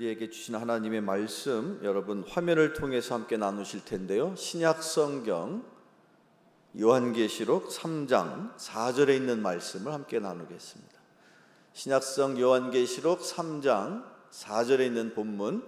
우리에게 주신 하나님의 말씀, 여러분 화면을 통해서 함께 나누실 텐데요. 신약 성경 요한계시록 3장 4절에 있는 말씀을 함께 나누겠습니다. 신약성 요한계시록 3장 4절에 있는 본문,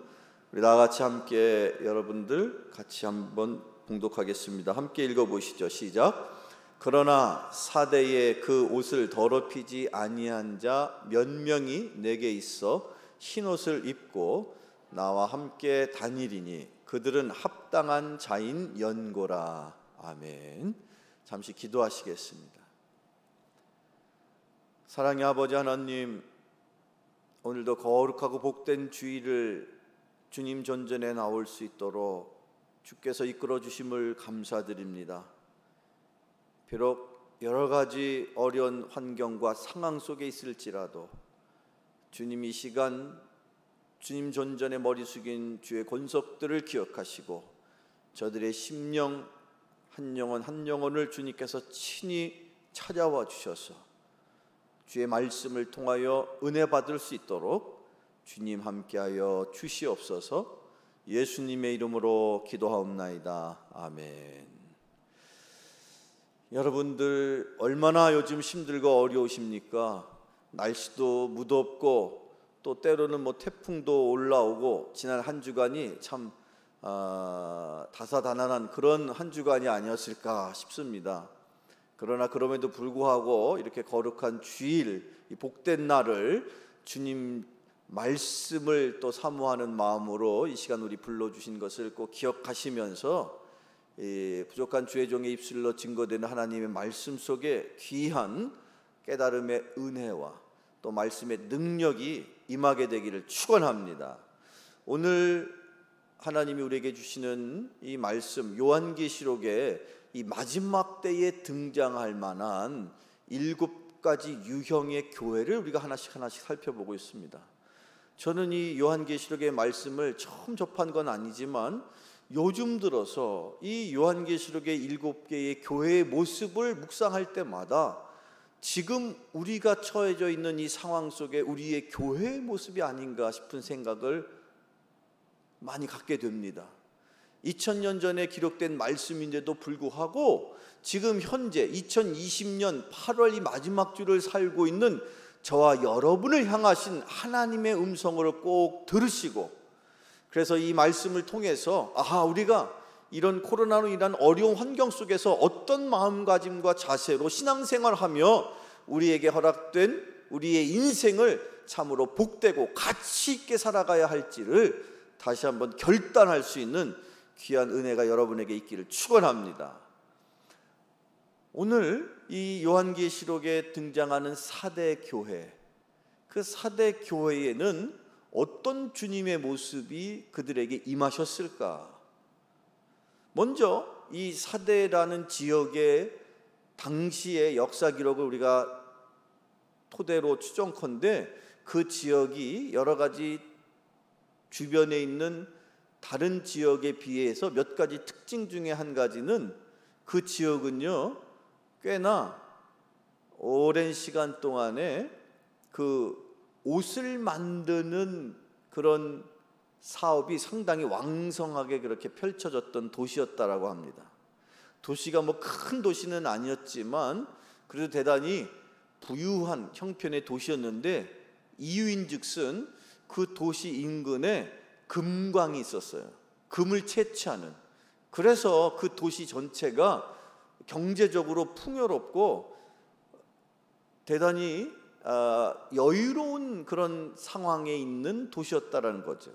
우리 다 같이 함께 여러분들 같이 한번 봉독하겠습니다. 함께 읽어보시죠. 시작. 그러나 사대에 그 옷을 더럽히지 아니한 자 몇 명이 내게 있어 흰옷을 입고 나와 함께 다니리니 그들은 합당한 자인 연고라. 아멘. 잠시 기도하시겠습니다. 사랑의 아버지 하나님, 오늘도 거룩하고 복된 주일을 주님 전전에 나올 수 있도록 주께서 이끌어 주심을 감사드립니다. 비록 여러 가지 어려운 환경과 상황 속에 있을지라도 주님 이 시간 주님 전전에 머리 숙인 주의 권속들을 기억하시고 저들의 심령 한 영혼 한 영혼을 주님께서 친히 찾아와 주셔서 주의 말씀을 통하여 은혜 받을 수 있도록 주님 함께하여 주시옵소서. 예수님의 이름으로 기도하옵나이다. 아멘. 여러분들 얼마나 요즘 힘들고 어려우십니까? 날씨도 무덥고 또 때로는 태풍도 올라오고 지난 한 주간이 참 다사다난한 그런 한 주간이 아니었을까 싶습니다. 그러나 그럼에도 불구하고 이렇게 거룩한 주일, 이 복된 날을 주님 말씀을 또 사모하는 마음으로 이 시간 우리 불러주신 것을 꼭 기억하시면서 이 부족한 주의 종의 입술로 증거되는 하나님의 말씀 속에 귀한 깨달음의 은혜와 또 말씀의 능력이 임하게 되기를 축원합니다. 오늘 하나님이 우리에게 주시는 이 말씀, 요한계시록의 이 마지막 때에 등장할 만한 7가지 유형의 교회를 우리가 하나씩 살펴보고 있습니다. 저는 이 요한계시록의 말씀을 처음 접한 건 아니지만 요즘 들어서 이 요한계시록의 7개의 교회의 모습을 묵상할 때마다 지금 우리가 처해져 있는 이 상황 속에 우리의 교회의 모습이 아닌가 싶은 생각을 많이 갖게 됩니다. 2000년 전에 기록된 말씀인데도 불구하고 지금 현재 2020년 8월 이 마지막 주를 살고 있는 저와 여러분을 향하신 하나님의 음성을 꼭 들으시고, 그래서 이 말씀을 통해서 우리가 이런 코로나로 인한 어려운 환경 속에서 어떤 마음가짐과 자세로 신앙생활하며 우리에게 허락된 우리의 인생을 참으로 복되고 가치 있게 살아가야 할지를 다시 한번 결단할 수 있는 귀한 은혜가 여러분에게 있기를 축원합니다. 오늘 이 요한계시록에 등장하는 사대 교회, 그 사대 교회에는 어떤 주님의 모습이 그들에게 임하셨을까? 먼저 이 사대라는 지역의 당시의 역사 기록을 우리가 토대로 추정컨대 그 지역이 여러 가지 주변에 있는 다른 지역에 비해서 몇 가지 특징 중에 한 가지는 그 지역은요 꽤나 오랜 시간 동안에 그 옷을 만드는 그런 사업이 상당히 왕성하게 그렇게 펼쳐졌던 도시였다라고 합니다. 도시가 큰 도시는 아니었지만 그래도 대단히 부유한 형편의 도시였는데 이유인즉슨 그 도시 인근에 금광이 있었어요. 금을 채취하는. 그래서 그 도시 전체가 경제적으로 풍요롭고 대단히 여유로운 그런 상황에 있는 도시였다라는 거죠.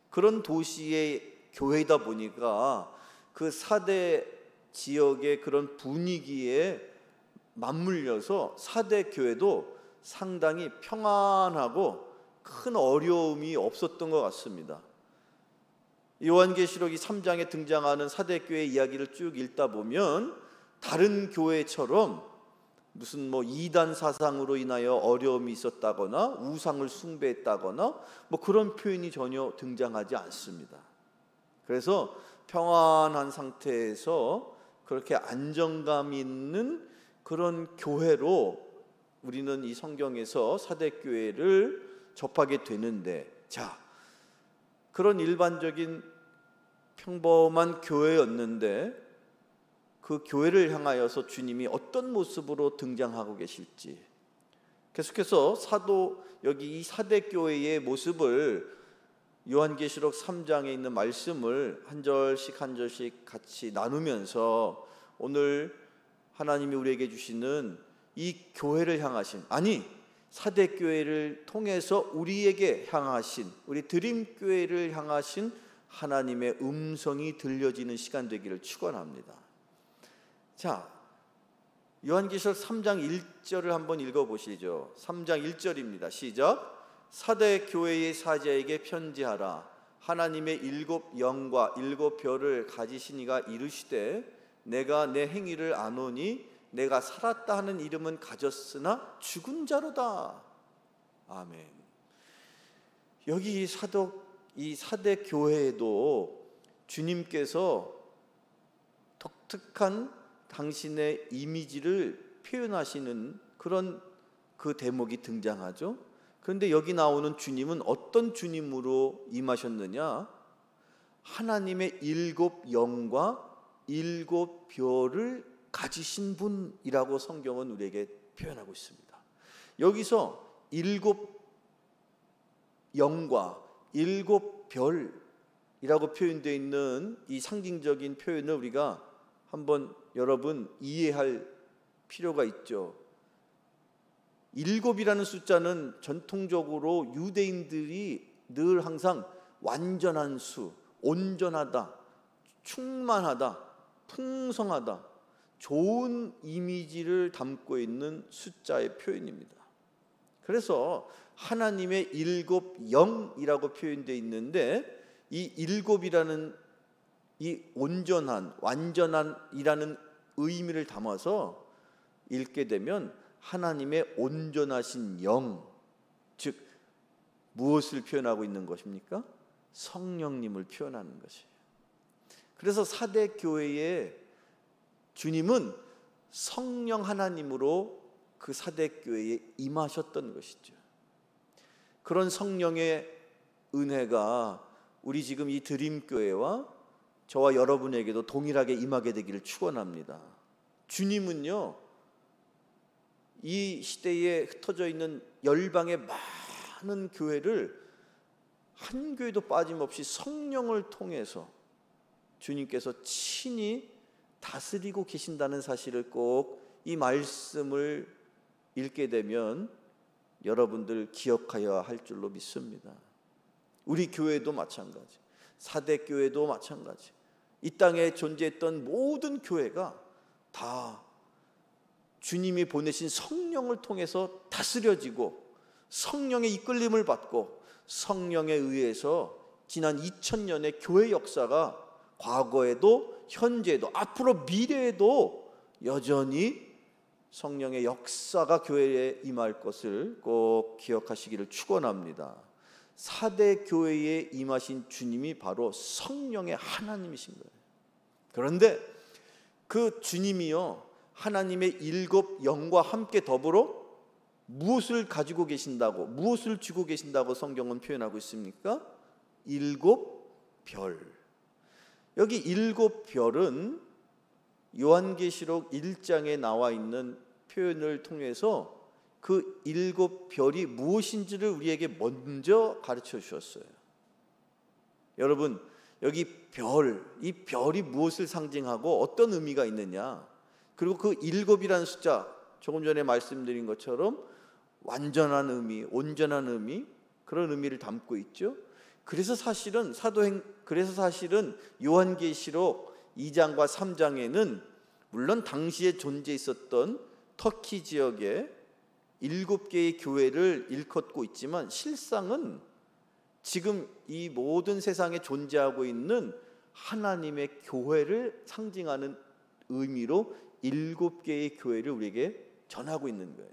그런 도시의 교회이다 보니까 그 사대 지역의 그런 분위기에 맞물려서 사대 교회도 상당히 평안하고 큰 어려움이 없었던 것 같습니다. 요한계시록이 3장에 등장하는 사대 교회 이야기를 쭉 읽다 보면 다른 교회처럼 무슨 이단 사상으로 인하여 어려움이 있었다거나 우상을 숭배했다거나 그런 표현이 전혀 등장하지 않습니다. 그래서 평안한 상태에서 그렇게 안정감 있는 그런 교회로 우리는 이 성경에서 사대교회를 접하게 되는데, 자, 그런 일반적인 평범한 교회였는데 그 교회를 향하여서 주님이 어떤 모습으로 등장하고 계실지 계속해서 여기 이 사대 교회의 모습을 요한계시록 3장에 있는 말씀을 한 절씩 한 절씩 같이 나누면서 오늘 하나님이 우리에게 주시는 이 교회를 향하신, 사대 교회를 통해서 우리에게 향하신, 우리 드림교회를 향하신 하나님의 음성이 들려지는 시간 되기를 축원합니다. 자, 요한계시록 3장 1절을 한번 읽어보시죠. 3장 1절입니다. 시작. 사대 교회의 사자에게 편지하라. 하나님의 7 영과 7 별을 가지신 이가 이르시되 내가 내 행위를 아노니 내가 살았다 하는 이름은 가졌으나 죽은 자로다. 아멘. 여기 이 사대 교회에도 주님께서 독특한 당신의 이미지를 표현하시는 그런 그 대목이 등장하죠. 그런데 여기 나오는 주님은 어떤 주님으로 임하셨느냐? 하나님의 7 영과 7 별을 가지신 분이라고 성경은 우리에게 표현하고 있습니다. 여기서 7 영과 7 별이라고 표현되어 있는 이 상징적인 표현을 우리가 한번 여러분 이해할 필요가 있죠. 7이라는 숫자는 전통적으로 유대인들이 늘 항상 완전한 수, 온전하다, 충만하다, 풍성하다, 좋은 이미지를 담고 있는 숫자의 표현입니다. 그래서 하나님의 7 영이라고 표현되어 있는데 이 7이라는 이 온전한, 완전한이라는 의미를 담아서 읽게 되면 하나님의 온전하신 영, 즉 무엇을 표현하고 있는 것입니까? 성령님을 표현하는 것이에요. 그래서 사대 교회의 주님은 성령 하나님으로 그 사대 교회에 임하셨던 것이죠. 그런 성령의 은혜가 우리 지금 이 드림교회와 저와 여러분에게도 동일하게 임하게 되기를 축원합니다. 주님은요, 이 시대에 흩어져 있는 열방의 많은 교회를 한 교회도 빠짐없이 성령을 통해서 주님께서 친히 다스리고 계신다는 사실을 꼭 이 말씀을 읽게 되면 여러분들 기억하여야 할 줄로 믿습니다. 우리 교회도 마찬가지, 사대 교회도 마찬가지, 이 땅에 존재했던 모든 교회가 다 주님이 보내신 성령을 통해서 다스려지고 성령의 이끌림을 받고 성령에 의해서 지난 2000년의 교회 역사가 과거에도 현재에도 앞으로 미래에도 여전히 성령의 역사가 교회에 임할 것을 꼭 기억하시기를 축원합니다. 사대 교회에 임하신 주님이 바로 성령의 하나님이신 거예요. 그런데 그 주님이요, 하나님의 7 영과 함께 더불어 무엇을 가지고 계신다고, 무엇을 주고 계신다고 성경은 표현하고 있습니까? 7 별. 여기 7 별은 요한계시록 1장에 나와 있는 표현을 통해서 그 7 별이 무엇인지를 우리에게 먼저 가르쳐 주셨어요. 여러분, 여기 이 별이 무엇을 상징하고 어떤 의미가 있느냐, 그리고 그 7이라는 숫자, 조금 전에 말씀드린 것처럼 완전한 의미, 온전한 의미, 그런 의미를 담고 있죠. 그래서 사실은 요한계시록 2장과 3장에는 물론 당시에 존재했었던 터키 지역의 7개의 교회를 일컫고 있지만 실상은 지금 이 모든 세상에 존재하고 있는 하나님의 교회를 상징하는 의미로 7개의 교회를 우리에게 전하고 있는 거예요.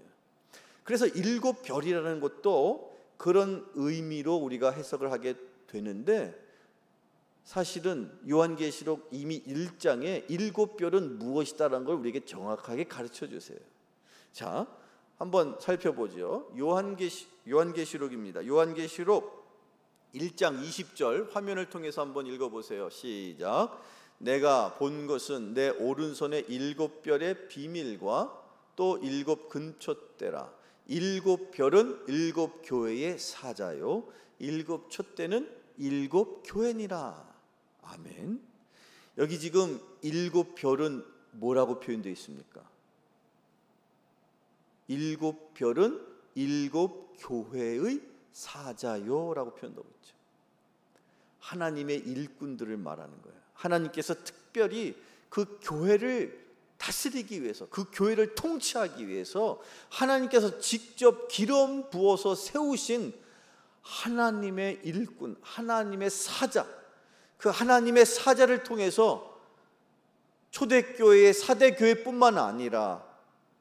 그래서 7 별이라는 것도 그런 의미로 우리가 해석을 하게 되는데, 사실은 요한계시록 이미 1장에 7 별은 무엇이다라는 걸 우리에게 정확하게 가르쳐 주세요. 자, 한번 살펴보죠. 요한계시록입니다. 요한계시록 1장 20절 화면을 통해서 한번 읽어보세요. 시작. 내가 본 것은 내 오른손에 7별의 비밀과 또 7 근촛대라. 7별은 7 교회의 사자요 7 촛대는 7 교회니라. 아멘. 여기 지금 7별은 뭐라고 표현되어 있습니까? 7별은 7 교회의 사자요 라고 표현하고 있죠. 하나님의 일꾼들을 말하는 거예요. 하나님께서 특별히 그 교회를 다스리기 위해서, 그 교회를 통치하기 위해서 하나님께서 직접 기름 부어서 세우신 하나님의 일꾼, 하나님의 사자, 그 하나님의 사자를 통해서 초대교회의 사대교회뿐만 아니라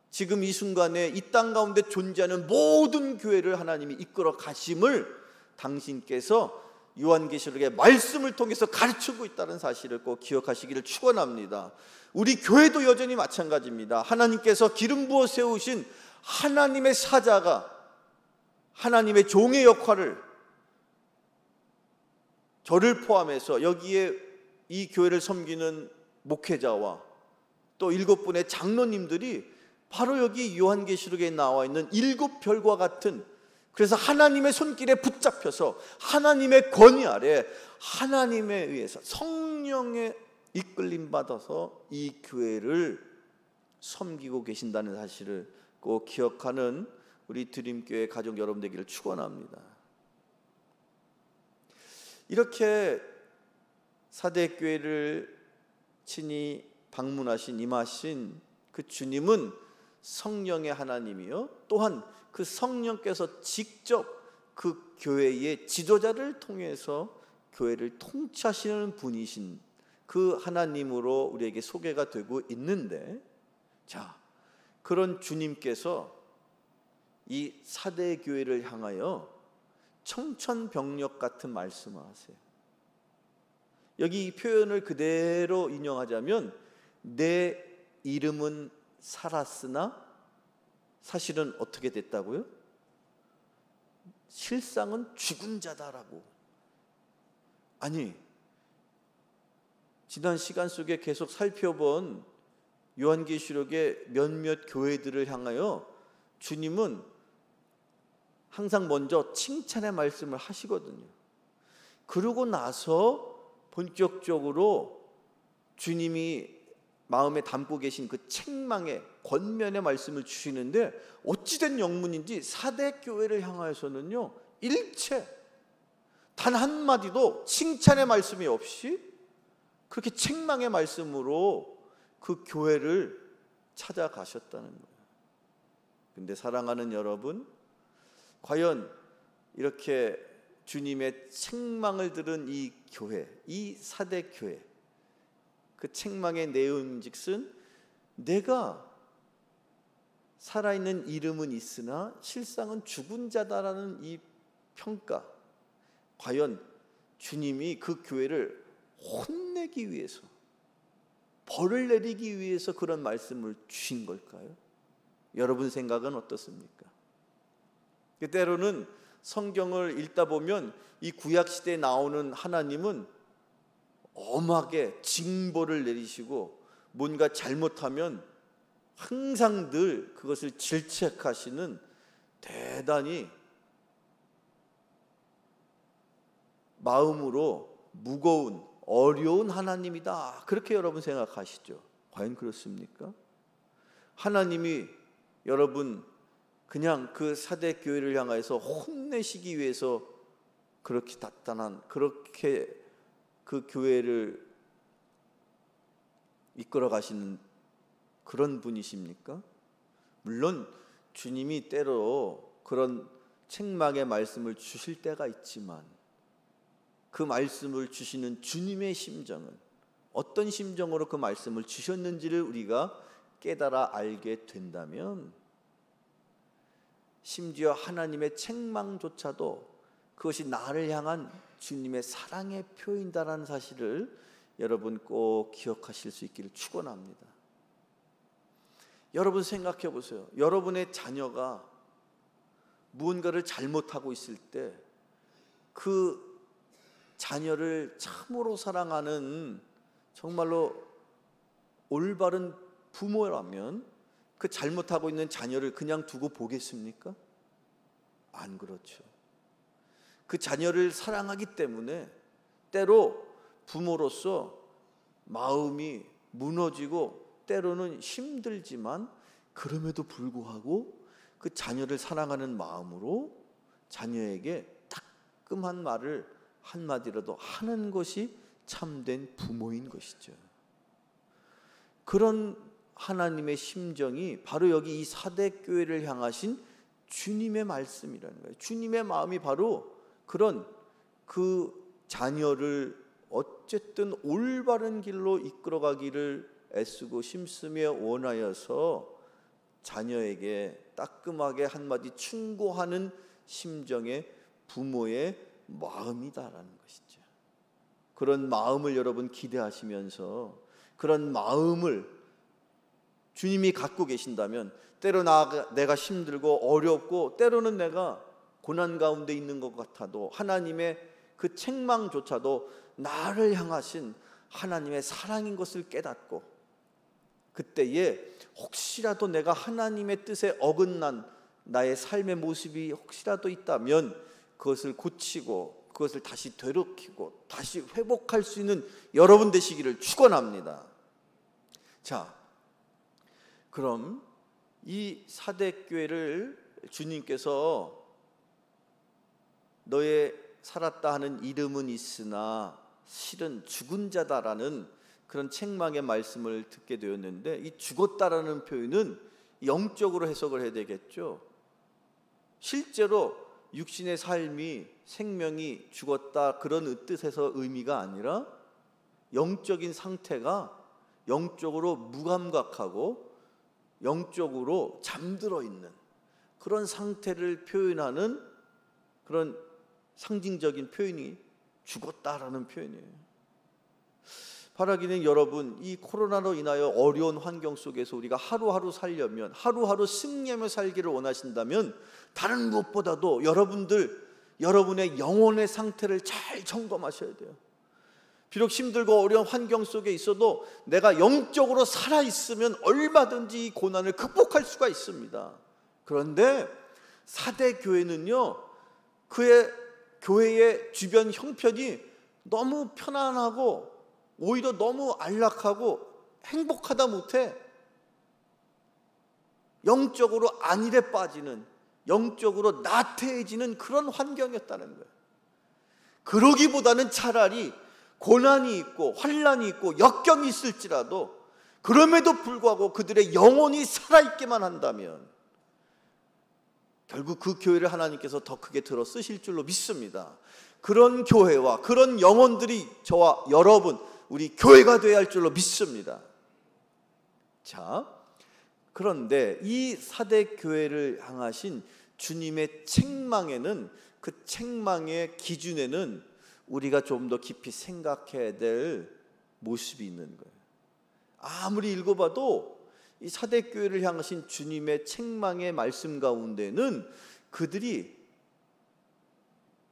지금 이 순간에 이 땅 가운데 존재하는 모든 교회를 하나님이 이끌어 가심을 당신께서 요한계시록의 말씀을 통해서 가르치고 있다는 사실을 꼭 기억하시기를 축원합니다. 우리 교회도 여전히 마찬가지입니다. 하나님께서 기름 부어 세우신 하나님의 사자가 하나님의 종의 역할을, 저를 포함해서 여기에 이 교회를 섬기는 목회자와 또 7분의 장로님들이 바로 여기 요한계시록에 나와 있는 7별과 같은, 그래서 하나님의 손길에 붙잡혀서 하나님의 권위 아래 하나님에 의해서 성령의 이끌림 받아서 이 교회를 섬기고 계신다는 사실을 꼭 기억하는 우리 드림교회 가족 여러분 되기를 축원합니다. 이렇게 사대교회를 친히 방문하신, 임하신 그 주님은 성령의 하나님이요 또한 그 성령께서 직접 그 교회의 지도자를 통해서 교회를 통치하시는 분이신 그 하나님으로 우리에게 소개가 되고 있는데, 자, 그런 주님께서 이 사대 교회를 향하여 청천벽력 같은 말씀을 하세요. 여기 이 표현을 그대로 인용하자면 내 이름은 살았으나 사실은 어떻게 됐다고요? 실상은 죽은 자다라고. 아니, 지난 시간 속에 계속 살펴본 요한계시록의 몇몇 교회들을 향하여 주님은 항상 먼저 칭찬의 말씀을 하시거든요. 그러고 나서 본격적으로 주님이 마음에 담고 계신 그 책망의 권면의 말씀을 주시는데, 어찌된 영문인지 사대 교회를 향하여서는요 일체 단 한마디도 칭찬의 말씀이 없이 그렇게 책망의 말씀으로 그 교회를 찾아가셨다는 거예요. 근데 사랑하는 여러분, 과연 이렇게 주님의 책망을 들은 이 교회, 이 사대 교회, 그 책망의 내용즉슨 내가 살아있는 이름은 있으나 실상은 죽은 자다라는 이 평가, 과연 주님이 그 교회를 혼내기 위해서, 벌을 내리기 위해서 그런 말씀을 주신 걸까요? 여러분 생각은 어떻습니까? 때로는 성경을 읽다 보면 이 구약시대에 나오는 하나님은 엄하게 징벌을 내리시고 뭔가 잘못하면 항상 늘 그것을 질책하시는 대단히 마음으로 무거운 어려운 하나님이다, 그렇게 여러분 생각하시죠? 과연 그렇습니까? 하나님이 여러분 그냥 그 사대 교회를 향해서 혼내시기 위해서 그렇게 단단한, 그렇게 그 교회를 이끌어 가시는 그런 분이십니까? 물론 주님이 때로 그런 책망의 말씀을 주실 때가 있지만 그 말씀을 주시는 주님의 심정은 어떤 심정으로 그 말씀을 주셨는지를 우리가 깨달아 알게 된다면, 심지어 하나님의 책망조차도 그것이 나를 향한 주님의 사랑의 표현이다라는 사실을 여러분 꼭 기억하실 수 있기를 축원합니다. 여러분 생각해 보세요. 여러분의 자녀가 무언가를 잘못하고 있을 때 그 자녀를 참으로 사랑하는 정말로 올바른 부모라면 그 잘못하고 있는 자녀를 그냥 두고 보겠습니까? 안 그렇죠. 그 자녀를 사랑하기 때문에 때로 부모로서 마음이 무너지고 때로는 힘들지만 그럼에도 불구하고 그 자녀를 사랑하는 마음으로 자녀에게 따끔한 말을 한마디라도 하는 것이 참된 부모인 것이죠. 그런 하나님의 심정이 바로 여기 이 사대교회를 향하신 주님의 말씀이라는 거예요. 주님의 마음이 바로 그런 그 자녀를 어쨌든 올바른 길로 이끌어가기를 애쓰고 심쓰며 원하여서 자녀에게 따끔하게 한마디 충고하는 심정의 부모의 마음이다라는 것이죠. 그런 마음을 여러분 기대하시면서 그런 마음을 주님이 갖고 계신다면 때로 내가 힘들고 어렵고 때로는 내가 고난 가운데 있는 것 같아도 하나님의 그 책망조차도 나를 향하신 하나님의 사랑인 것을 깨닫고 그때에 혹시라도 내가 하나님의 뜻에 어긋난 나의 삶의 모습이 혹시라도 있다면 그것을 고치고 그것을 다시 되돌이키고 다시 회복할 수 있는 여러분 되시기를 축원합니다. 자, 그럼 이 사대교회를 주님께서 너의 살았다 하는 이름은 있으나 실은 죽은 자다라는 그런 책망의 말씀을 듣게 되었는데, 이 죽었다라는 표현은 영적으로 해석을 해야 되겠죠. 실제로 육신의 삶이 생명이 죽었다 그런 뜻에서 의미가 아니라 영적인 상태가 영적으로 무감각하고 영적으로 잠들어 있는 그런 상태를 표현하는 그런 상징적인 표현이 죽었다라는 표현이에요. 바라기는 여러분, 이 코로나로 인하여 어려운 환경 속에서 우리가 하루하루 살려면, 하루하루 승리하며 살기를 원하신다면 다른 무엇보다도 여러분의 영혼의 상태를 잘 점검하셔야 돼요. 비록 힘들고 어려운 환경 속에 있어도 내가 영적으로 살아있으면 얼마든지 이 고난을 극복할 수가 있습니다. 그런데 사대교회는요, 그의 교회의 주변 형편이 너무 편안하고 오히려 너무 안락하고 행복하다 못해 영적으로 안일에 빠지는, 영적으로 나태해지는 그런 환경이었다는 거예요. 그러기보다는 차라리 고난이 있고 환난이 있고 역경이 있을지라도 그럼에도 불구하고 그들의 영혼이 살아있기만 한다면 결국 그 교회를 하나님께서 더 크게 들어 쓰실 줄로 믿습니다. 그런 교회와 그런 영혼들이 저와 여러분, 우리 교회가 되어야 할 줄로 믿습니다. 자, 그런데 이 사대교회를 향하신 주님의 책망에는, 그 책망의 기준에는 우리가 좀 더 깊이 생각해야 될 모습이 있는 거예요. 아무리 읽어봐도 이 사대교회를 향하신 주님의 책망의 말씀 가운데는 그들이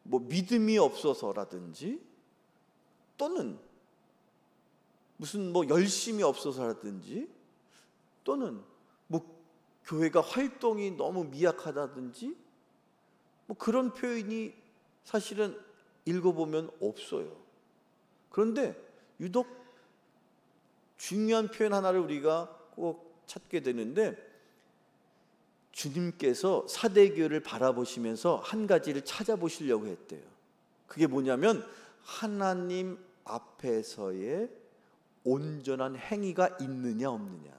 믿음이 없어서라든지 또는 무슨 열심이 없어서라든지 또는 교회가 활동이 너무 미약하다든지 그런 표현이 사실은 읽어보면 없어요. 그런데 유독 중요한 표현 하나를 우리가 꼭 찾게 되는데, 주님께서 사대교회를 바라보시면서 한 가지를 찾아보시려고 했대요. 그게 뭐냐면 하나님 앞에서의 온전한 행위가 있느냐 없느냐.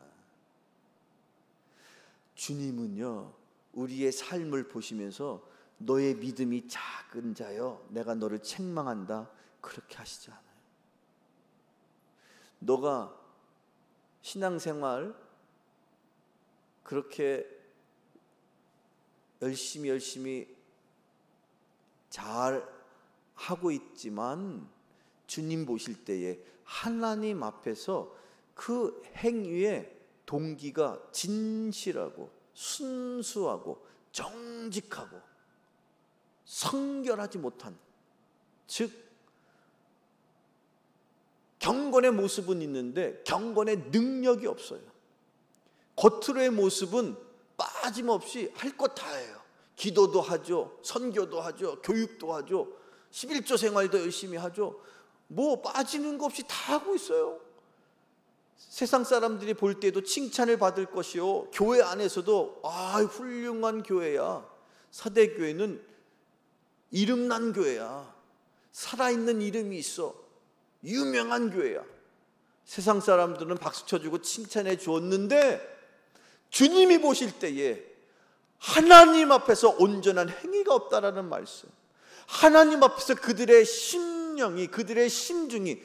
주님은요, 우리의 삶을 보시면서 너의 믿음이 작은 자여 내가 너를 책망한다 그렇게 하시지 않아요. 너가 신앙생활 그렇게 열심히 잘 하고 있지만 주님 보실 때에 하나님 앞에서 그 행위의 동기가 진실하고 순수하고 정직하고 성결하지 못한, 즉 경건의 모습은 있는데 경건의 능력이 없어요. 겉으로의 모습은 빠짐없이 할 것 다 해요. 기도도 하죠, 선교도 하죠, 교육도 하죠, 11조 생활도 열심히 하죠. 뭐 빠지는 거 없이 다 하고 있어요. 세상 사람들이 볼 때도 칭찬을 받을 것이요, 교회 안에서도 훌륭한 교회야, 사대교회는 이름난 교회야, 살아있는 이름이 있어, 유명한 교회야. 세상 사람들은 박수 쳐주고 칭찬해 주었는데 주님이 보실 때에 하나님 앞에서 온전한 행위가 없다라는 말씀, 하나님 앞에서 그들의 심령이, 그들의 심중이,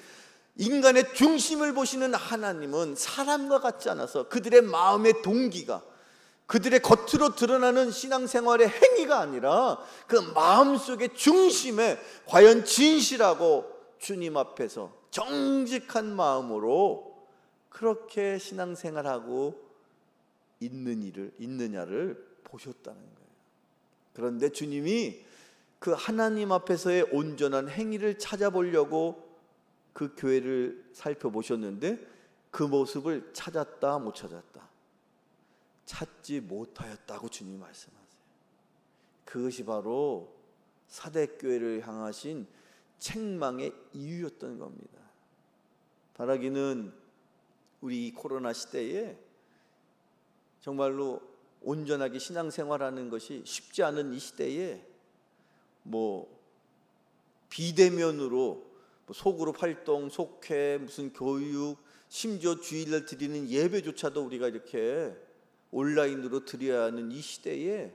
인간의 중심을 보시는 하나님은 사람과 같지 않아서 그들의 마음의 동기가, 그들의 겉으로 드러나는 신앙생활의 행위가 아니라 그 마음속의 중심에 과연 진실하고 주님 앞에서 정직한 마음으로 그렇게 신앙생활하고 있느냐를 보셨다는 거예요. 그런데 주님이 그 하나님 앞에서의 온전한 행위를 찾아보려고 그 교회를 살펴보셨는데 그 모습을 찾았다, 못 찾았다? 찾지 못하였다고 주님이 말씀하세요. 그것이 바로 사대교회를 향하신 책망의 이유였던 겁니다. 바라기는 우리 이 코로나 시대에 정말로 온전하게 신앙생활하는 것이 쉽지 않은 이 시대에 비대면으로 소그룹 활동, 속회, 무슨 교육, 심지어 주일날 드리는 예배조차도 우리가 이렇게 온라인으로 드려야 하는 이 시대에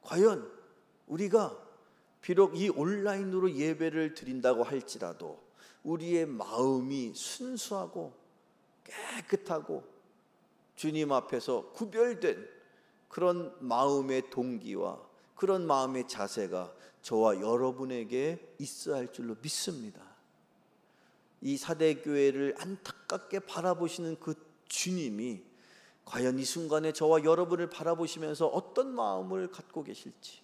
과연 우리가 비록 이 온라인으로 예배를 드린다고 할지라도 우리의 마음이 순수하고 깨끗하고 주님 앞에서 구별된 그런 마음의 동기와 그런 마음의 자세가 저와 여러분에게 있어야 할 줄로 믿습니다. 이 사대교회를 안타깝게 바라보시는 그 주님이 과연 이 순간에 저와 여러분을 바라보시면서 어떤 마음을 갖고 계실지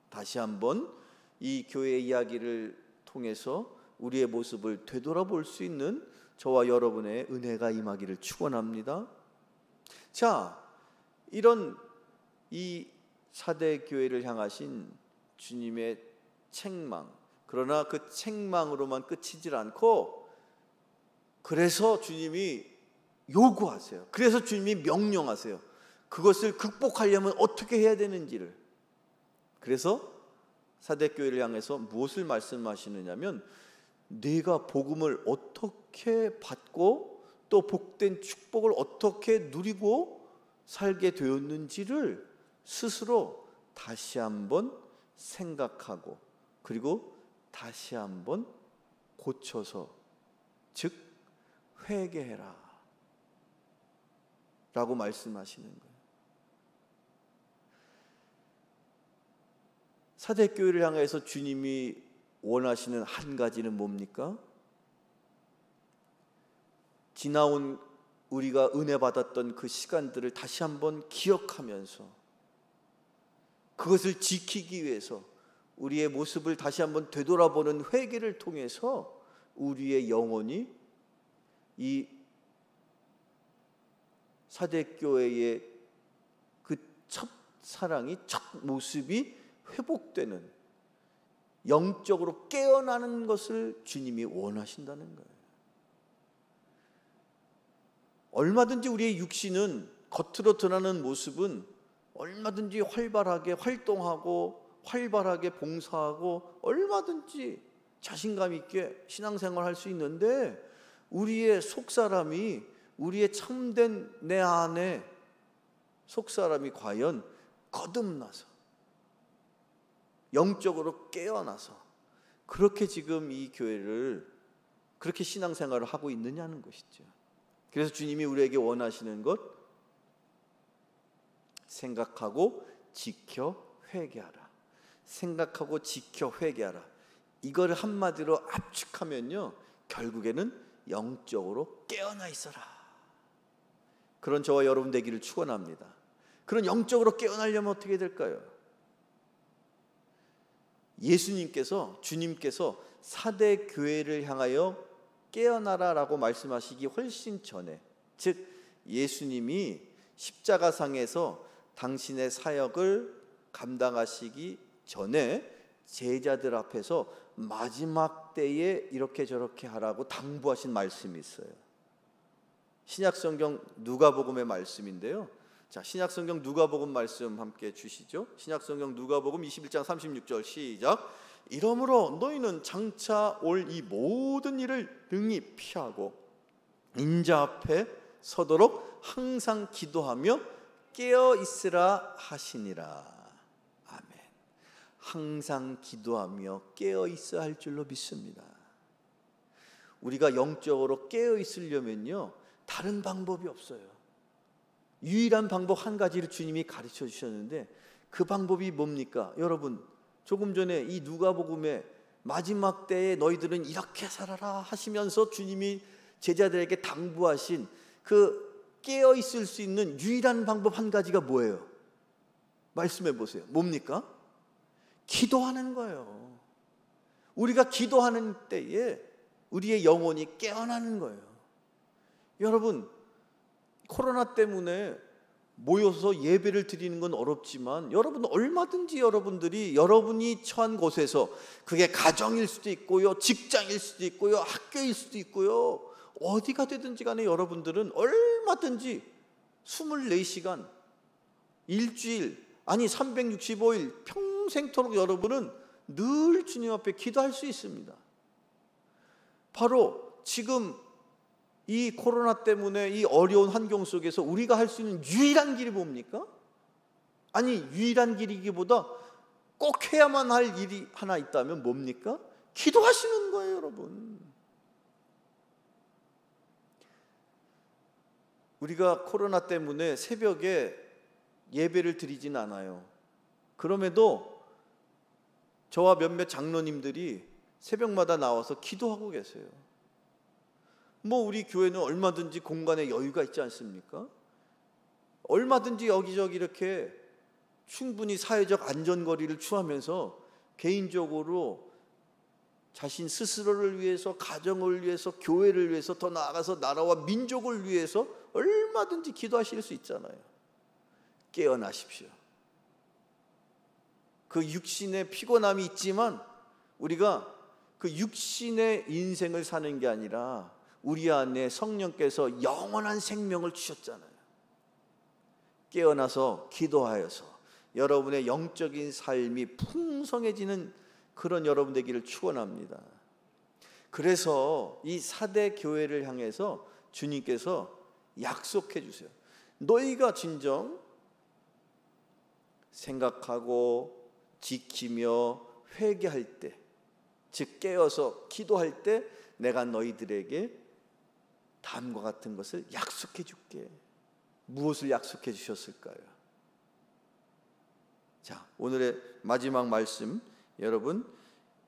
다시 한번 이 교회 이야기를 통해서 우리의 모습을 되돌아볼 수 있는 저와 여러분의 은혜가 임하기를 축원합니다. 자, 이런 이 사대교회를 향하신 주님의 책망, 그러나 그 책망으로만 끝이질 않고 그래서 주님이 요구하세요. 그래서 주님이 명령하세요. 그것을 극복하려면 어떻게 해야 되는지를. 그래서 사대교회를 향해서 무엇을 말씀하시느냐면 네가 복음을 어떻게 받고 또 복된 축복을 어떻게 누리고 살게 되었는지를 스스로 다시 한번 생각하고 그리고 다시 한번 고쳐서 즉 회개해라 라고 말씀하시는 거예요. 사대교회를 향해서 주님이 원하시는 한 가지는 뭡니까? 지나온 우리가 은혜 받았던 그 시간들을 다시 한번 기억하면서 그것을 지키기 위해서 우리의 모습을 다시 한번 되돌아보는 회개를 통해서 우리의 영혼이 이 사대교회의 그 첫 사랑이, 첫 모습이 회복되는, 영적으로 깨어나는 것을 주님이 원하신다는 거예요. 얼마든지 우리의 육신은, 겉으로 드러나는 모습은 얼마든지 활발하게 활동하고 활발하게 봉사하고 얼마든지 자신감 있게 신앙생활할 수 있는데 우리의 속사람이, 우리의 참된 내 안에 속사람이 과연 거듭나서 영적으로 깨어나서 그렇게 지금 이 교회를 그렇게 신앙생활을 하고 있느냐는 것이죠. 그래서 주님이 우리에게 원하시는 것, 생각하고 지켜 회개하라. 생각하고 지켜 회개하라. 이걸 한마디로 압축하면요, 결국에는 영적으로 깨어나 있어라. 그런 저와 여러분 되기를 축원합니다. 그런 영적으로 깨어나려면 어떻게 될까요? 예수님께서, 주님께서 사대 교회를 향하여 깨어나라라고 말씀하시기 훨씬 전에, 즉 예수님이 십자가상에서 당신의 사역을 감당하시기 전에 제자들 앞에서 마지막 때에 이렇게 저렇게 하라고 당부하신 말씀이 있어요. 신약성경 누가복음의 말씀인데요. 자, 신약성경 누가복음 말씀 함께 주시죠. 신약성경 누가복음 21장 36절 시작. 이러므로 너희는 장차 올 이 모든 일을 능히 피하고 인자 앞에 서도록 항상 기도하며 깨어 있으라 하시니라. 아멘. 항상 기도하며 깨어 있어야 할 줄로 믿습니다. 우리가 영적으로 깨어 있으려면요, 다른 방법이 없어요. 유일한 방법 한 가지를 주님이 가르쳐 주셨는데, 그 방법이 뭡니까? 여러분, 조금 전에 이 누가복음의 마지막 때에 너희들은 이렇게 살아라 하시면서 주님이 제자들에게 당부하신 그 깨어 있을 수 있는 유일한 방법 한 가지가 뭐예요? 말씀해 보세요. 뭡니까? 기도하는 거예요. 우리가 기도하는 때에 우리의 영혼이 깨어나는 거예요. 여러분, 코로나 때문에 모여서 예배를 드리는 건 어렵지만 여러분 얼마든지 여러분들이 여러분이 처한 곳에서, 그게 가정일 수도 있고요, 직장일 수도 있고요, 학교일 수도 있고요, 어디가 되든지 간에 여러분들은 얼마든지 24시간 일주일, 아니 365일 평생토록 여러분은 늘 주님 앞에 기도할 수 있습니다. 바로 지금 이 코로나 때문에 이 어려운 환경 속에서 우리가 할 수 있는 유일한 길이 뭡니까? 아니, 유일한 길이기보다 꼭 해야만 할 일이 하나 있다면 뭡니까? 기도하시는 거예요, 여러분. 우리가 코로나 때문에 새벽에 예배를 드리진 않아요. 그럼에도 저와 몇몇 장로님들이 새벽마다 나와서 기도하고 계세요. 뭐 우리 교회는 얼마든지 공간에 여유가 있지 않습니까? 얼마든지 여기저기 이렇게 충분히 사회적 안전거리를 취하면서 개인적으로 자신 스스로를 위해서, 가정을 위해서, 교회를 위해서, 더 나아가서 나라와 민족을 위해서 얼마든지 기도하실 수 있잖아요. 깨어나십시오. 그 육신의 피곤함이 있지만 우리가 그 육신의 인생을 사는 게 아니라 우리 안에 성령께서 영원한 생명을 주셨잖아요. 깨어나서 기도하여서 여러분의 영적인 삶이 풍성해지는 그런 여러분 되기를 축원합니다. 그래서 이 사대 교회를 향해서 주님께서 약속해 주세요. 너희가 진정 생각하고 지키며 회개할 때, 즉 깨어서 기도할 때 내가 너희들에게 다음과 같은 것을 약속해 줄게. 무엇을 약속해 주셨을까요? 자, 오늘의 마지막 말씀, 여러분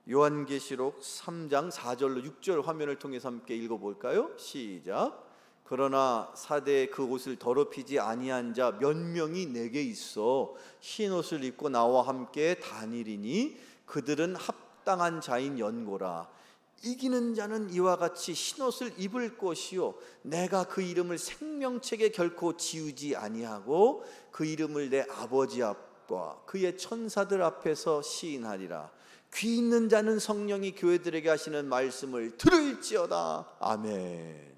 요한계시록 3장 4절로 6절 화면을 통해서 함께 읽어볼까요? 시작. 그러나 사대에 그 옷을 더럽히지 아니한 자 몇 명이 내게 있어 흰 옷을 입고 나와 함께 다니리니 그들은 합당한 자인 연고라. 이기는 자는 이와 같이 흰옷을 입을 것이요 내가 그 이름을 생명책에 결코 지우지 아니하고 그 이름을 내 아버지 앞과 그의 천사들 앞에서 시인하리라. 귀 있는 자는 성령이 교회들에게 하시는 말씀을 들을지어다. 아멘.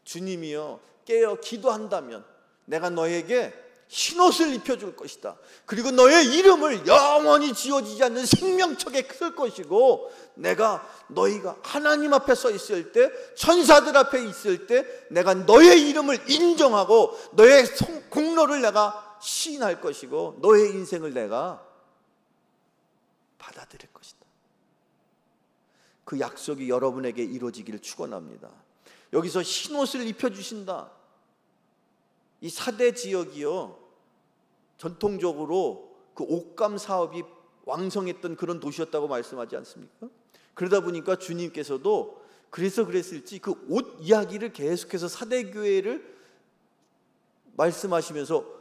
주님이여, 깨어 기도한다면 내가 너에게 흰옷을 입혀줄 것이다. 그리고 너의 이름을 영원히 지워지지 않는 생명책에 쓸 것이고, 내가 너희가 하나님 앞에 서 있을 때, 천사들 앞에 있을 때 내가 너의 이름을 인정하고 너의 공로를 내가 시인할 것이고 너의 인생을 내가 받아들일 것이다. 그 약속이 여러분에게 이루어지기를 축원합니다. 여기서 흰옷을 입혀주신다. 이 사대 지역이요, 전통적으로 그 옷감 사업이 왕성했던 그런 도시였다고 말씀하지 않습니까? 그러다 보니까 주님께서도 그래서 그랬을지 그 옷 이야기를 계속해서 사대교회를 말씀하시면서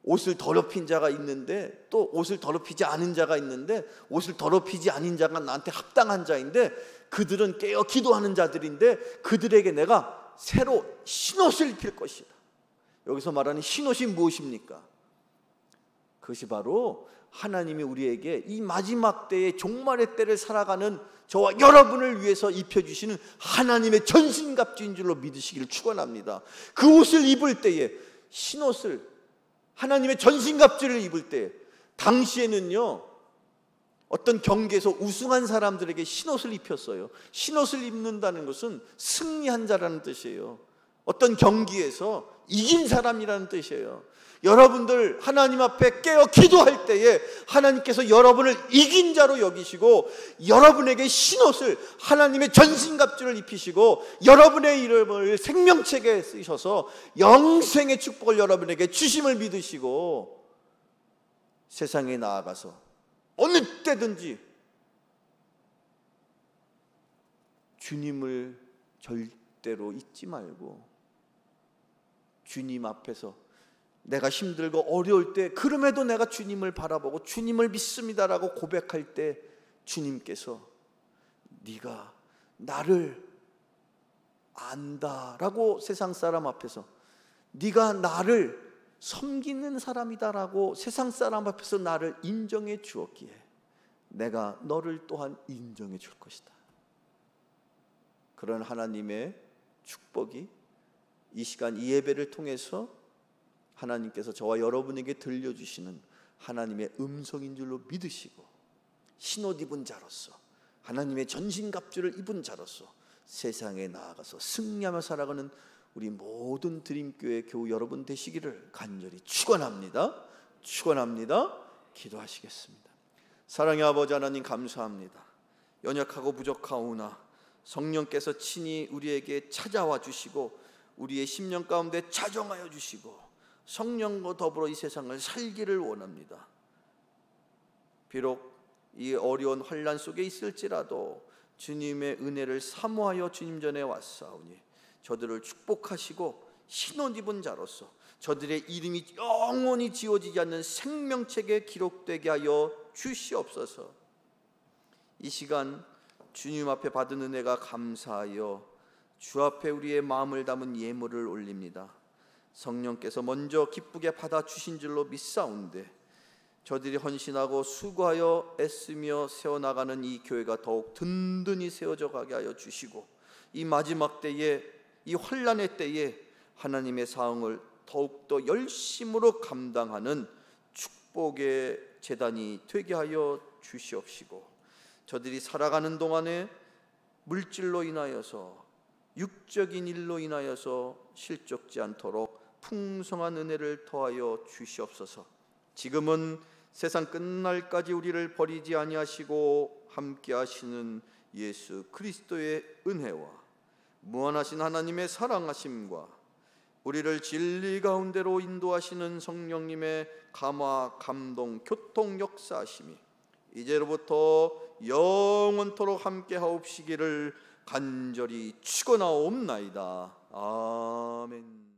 옷을 더럽힌 자가 있는데 또 옷을 더럽히지 않은 자가 있는데, 옷을 더럽히지 않은 자가 나한테 합당한 자인데 그들은 깨어 기도하는 자들인데 그들에게 내가 새로 흰옷을 입힐 것이다. 여기서 말하는 흰옷이 무엇입니까? 그것이 바로 하나님이 우리에게 이 마지막 때의 종말의 때를 살아가는 저와 여러분을 위해서 입혀주시는 하나님의 전신갑주인 줄로 믿으시기를 축원합니다. 그 옷을 입을 때에, 흰옷을, 하나님의 전신갑주를 입을 때, 당시에는요 어떤 경기에서 우승한 사람들에게 흰옷을 입혔어요. 흰옷을 입는다는 것은 승리한 자라는 뜻이에요. 어떤 경기에서 이긴 사람이라는 뜻이에요. 여러분들 하나님 앞에 깨어 기도할 때에 하나님께서 여러분을 이긴 자로 여기시고 여러분에게 흰옷을, 하나님의 전신갑주를 입히시고 여러분의 이름을 생명책에 쓰셔서 영생의 축복을 여러분에게 주심을 믿으시고 세상에 나아가서 어느 때든지 주님을 절대로 잊지 말고 주님 앞에서 내가 힘들고 어려울 때 그럼에도 내가 주님을 바라보고 주님을 믿습니다라고 고백할 때 주님께서 네가 나를 안다라고 세상 사람 앞에서, 네가 나를 섬기는 사람이다라고 세상 사람 앞에서 나를 인정해 주었기에 내가 너를 또한 인정해 줄 것이다. 그런 하나님의 축복이 이 시간 이 예배를 통해서 하나님께서 저와 여러분에게 들려주시는 하나님의 음성인 줄로 믿으시고 흰옷 입은 자로서, 하나님의 전신갑주를 입은 자로서 세상에 나아가서 승리하며 살아가는 우리 모든 드림교회 교우 여러분 되시기를 간절히 축원합니다. 축원합니다. 기도하시겠습니다. 사랑의 아버지 하나님, 감사합니다. 연약하고 부족하오나 성령께서 친히 우리에게 찾아와 주시고 우리의 심령 가운데 자정하여 주시고 성령과 더불어 이 세상을 살기를 원합니다. 비록 이 어려운 환난 속에 있을지라도 주님의 은혜를 사모하여 주님 전에 왔사오니 저들을 축복하시고 흰옷 입은 자로서 저들의 이름이 영원히 지워지지 않는 생명책에 기록되게 하여 주시옵소서. 이 시간 주님 앞에 받은 은혜가 감사하여 주 앞에 우리의 마음을 담은 예물을 올립니다. 성령께서 먼저 기쁘게 받아주신 줄로 믿사온데 저들이 헌신하고 수고하여 애쓰며 세워나가는 이 교회가 더욱 든든히 세워져 가게 하여 주시고 이 마지막 때에, 이 환난의 때에 하나님의 사항을 더욱더 열심으로 감당하는 축복의 제단이 되게 하여 주시옵시고 저들이 살아가는 동안에 물질로 인하여서, 육적인 일로 인하여서 실족지 않도록 풍성한 은혜를 더하여 주시옵소서. 지금은 세상 끝날까지 우리를 버리지 아니하시고 함께 하시는 예수 그리스도의 은혜와 무한하신 하나님의 사랑하심과 우리를 진리 가운데로 인도하시는 성령님의 감화, 감동, 교통, 역사하심이 이제로부터 영원토록 함께 하옵시기를 간절히 축원하옵나이다. 아멘.